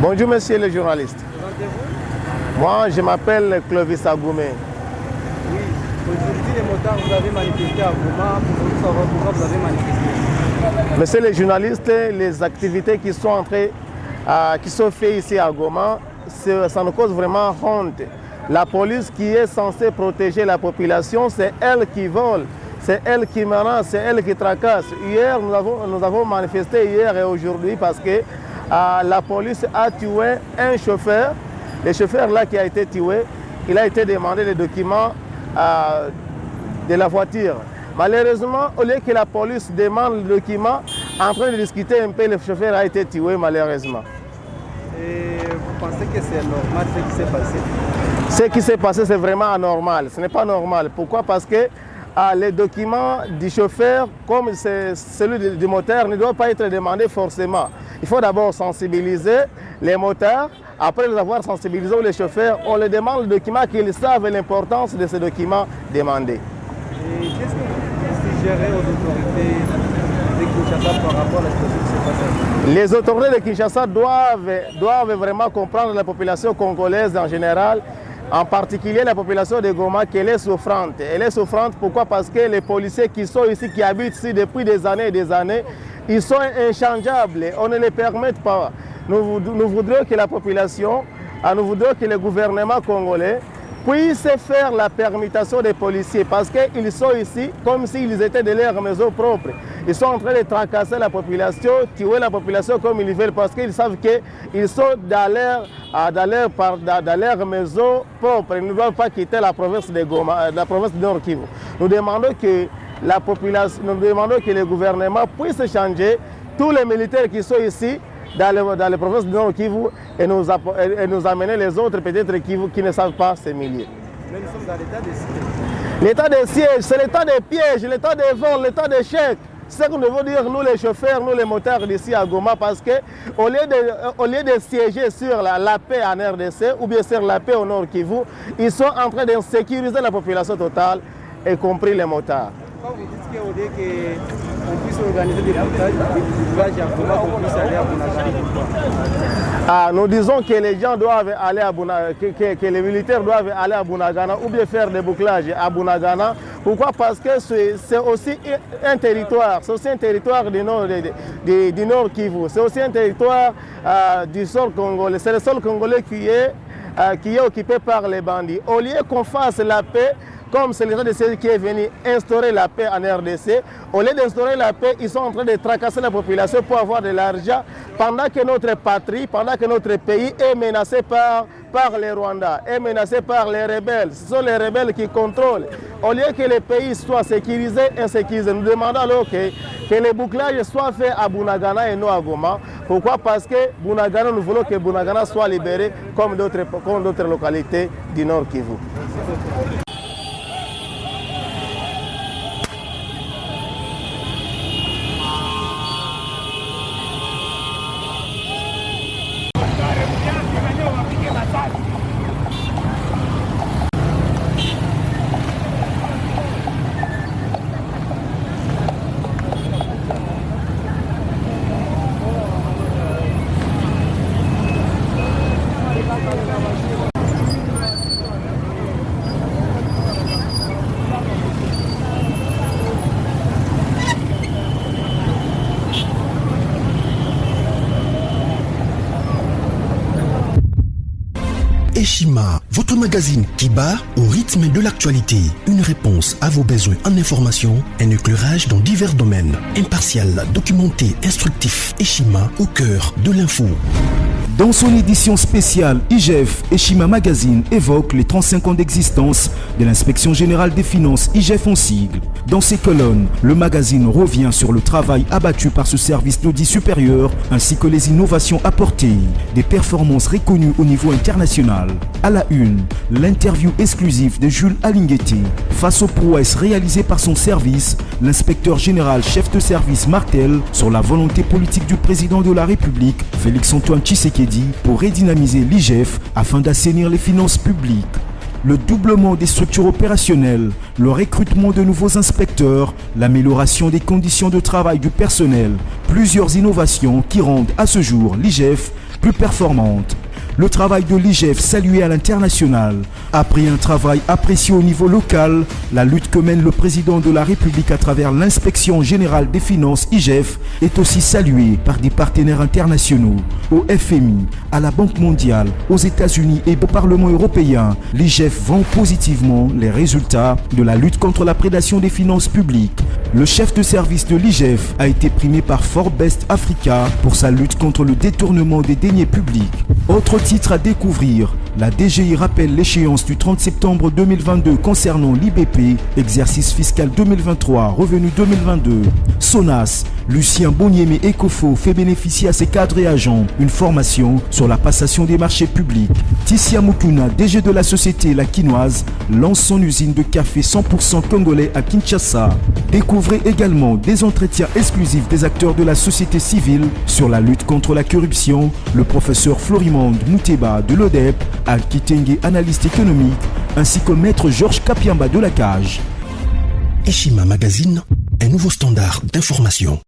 Bonjour monsieur le journaliste. Moi je m'appelle Clovis Agoumé. Oui, aujourd'hui les motards vous avez manifesté à Goma, pour savoir pourquoi vous avez manifesté. Monsieur le journaliste, les activités qui sont faites ici à Goma, ça nous cause vraiment honte. La police qui est censée protéger la population, c'est elle qui vole, c'est elle qui menace, c'est elle qui tracasse. Hier, nous avons manifesté hier et aujourd'hui parce que la police a tué un chauffeur. Le chauffeur là qui a été tué, il a été demandé les documents de la voiture. Malheureusement, au lieu que la police demande le document, en train de discuter un peu, le chauffeur a été tué malheureusement. Et vous pensez que c'est normal ce qui s'est passé? Ce qui s'est passé, c'est vraiment anormal. Ce n'est pas normal. Pourquoi? Parce que les documents du chauffeur, comme celui du moteur, ne doivent pas être demandés forcément. Il faut d'abord sensibiliser les motards. Après les avoir sensibilisés, les chauffeurs, on leur demande le document qu'ils savent l'importance de ces documents demandés. Et qu'est-ce que vous suggérez aux autorités de Kinshasa par rapport à la situation qui s'est passée? Les autorités de Kinshasa doivent vraiment comprendre la population congolaise en général, en particulier la population de Goma, qu'elle est souffrante. Elle est souffrante pourquoi? Parce que les policiers qui sont ici, qui habitent ici depuis des années et des années, ils sont inchangeables. On ne les permet pas. Nous voudrions que la population, nous voudrions que le gouvernement congolais puisse faire la permutation des policiers parce qu'ils sont ici comme s'ils étaient de leur maison propre. Ils sont en train de tracasser la population, tuer la population comme ils veulent parce qu'ils savent qu'ils sont dans leur maison propre. Ils ne doivent pas quitter la province de Goma, la province de Nord Kivu. Nous demandons que la population, nous demandons que le gouvernement puisse changer tous les militaires qui sont ici dans les provinces de Nord Kivu et nous amener les autres peut-être qui ne savent pas se milier. Mais nous sommes dans l'état de siège. L'état de siège, c'est l'état des pièges, l'état des vols, l'état d'échec. C'est ce que nous devons dire, nous les chauffeurs, nous les motards d'ici à Goma, parce qu'au lieu de siéger sur la paix en RDC ou bien sur la paix au Nord Kivu, ils sont en train de sécuriser la population totale, y compris les motards. Quand vous dites qu'au lieu qu'on puisse organiser des boutiques à Goma, qu'on puisse aller à Bunagana, nous disons que les gens doivent aller à Bunagana, que les militaires doivent aller à Bunagana ou bien faire des bouclages à Bunagana. Pourquoi? Parce que c'est aussi un territoire, c'est aussi un territoire du Nord Kivu, c'est aussi un territoire du sol congolais. C'est le sol congolais qui est occupé par les bandits. Au lieu qu'on fasse la paix, comme c'est l'État de siège qui est venu instaurer la paix en RDC, au lieu d'instaurer la paix, ils sont en train de tracasser la population pour avoir de l'argent pendant que notre patrie, pendant que notre pays est menacé par les Rwandais, est menacé par les rebelles. Ce sont les rebelles qui contrôlent. Au lieu que les pays soient sécurisés, insécurisés, nous demandons alors que les bouclages soient faits à Bunagana et non à Goma. Pourquoi? Parce que Bunagana, nous voulons que Bunagana soit libéré comme d'autres localités du Nord Kivu. Eshima, votre magazine qui bat au rythme de l'actualité. Une réponse à vos besoins en information, un éclairage dans divers domaines. Impartial, documenté, instructif. Eshima au cœur de l'info. Dans son édition spéciale, IGF Eshima Magazine évoque les 35 ans d'existence de l'Inspection Générale des Finances, IGF en sigle. Dans ses colonnes, le magazine revient sur le travail abattu par ce service d'audit supérieur ainsi que les innovations apportées, des performances reconnues au niveau international. À la une, l'interview exclusive de Jules Alinguetti. Face aux prouesses réalisées par son service, l'inspecteur général chef de service martèle sur la volonté politique du président de la République, Félix-Antoine Tshisekedi, pour redynamiser l'IGF afin d'assainir les finances publiques. Le doublement des structures opérationnelles, le recrutement de nouveaux inspecteurs, l'amélioration des conditions de travail du personnel, plusieurs innovations qui rendent à ce jour l'IGF plus performante. Le travail de l'IGF salué à l'international. Après un travail apprécié au niveau local, la lutte que mène le président de la République à travers l'Inspection Générale des Finances IGF est aussi saluée par des partenaires internationaux. Au FMI, à la Banque mondiale, aux États-Unis et au Parlement européen, l'IGF vend positivement les résultats de la lutte contre la prédation des finances publiques. Le chef de service de l'IGF a été primé par Forbes Africa pour sa lutte contre le détournement des deniers publics. Autre titre à découvrir, la DGI rappelle l'échéance du 30 septembre 2022 concernant l'IBP, exercice fiscal 2023, revenu 2022. SONAS, Lucien Boniemé Ecofo fait bénéficier à ses cadres et agents une formation sur la passation des marchés publics. Tissia Mukuna, DG de la société La Quinoise, lance son usine de café 100% congolais à Kinshasa. Découvrez également des entretiens exclusifs des acteurs de la société civile sur la lutte contre la corruption, le professeur Florimond Mouteba de l'ODEP, Al-Kitenge, analyste économique, ainsi que maître Georges Kapiamba de la Cage. Eshima Magazine, un nouveau standard d'information.